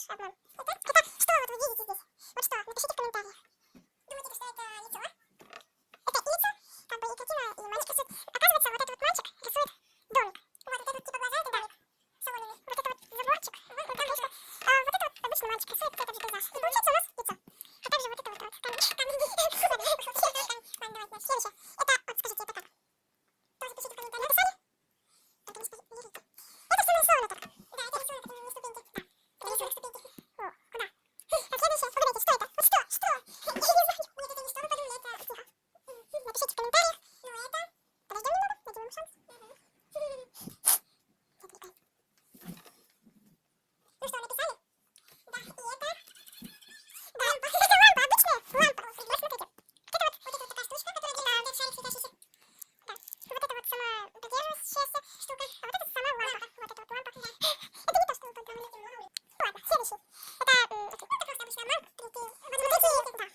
наш обман. Итак, что вот вы видите здесь? Вот что, напишите в комментариях. Думаете, что это яйцо? Это яйцо, как бы и картина, и мальчик рисует. Оказывается, вот этот вот мальчик рисует домик. Вот это вот типа глаза, это домик соломенный. Вот это вот заборчик, вот там вышка. А вот это вот обычный мальчик рисует этот же пейзаж. И получается у нас яйцо. А также вот это вот камень. Ладно, давайте следующее. Это, вот скажите, это как? Тоже пишите в комментариях. Написали? Только не скажите, не видите. Это все нарисовано так. Да, это рисунок, это на ступеньке. Да, это рисунок ступеньки. О, куда? Так, следующее. Погодите, что это? Вот что? Что? Я не знаю. Нет, это не что, вы подумали, это тихо. Напишите в комментариях. Ну, это... Подождем немного, дадим ему шанс. Отвлекает. Ну что, написали? Да, и это... Да, это лампа, обычная лампа. Вот смотрите. Вот это вот такая штучка, которая делает шарик светящийся. Да, вот это вот сама придерживающаяся штука, а вот это сама лампа. Вот это вот лампа. Это не то, что вы подумали. Ладно, следующий. Это просто обычный обман. Смотрите, да.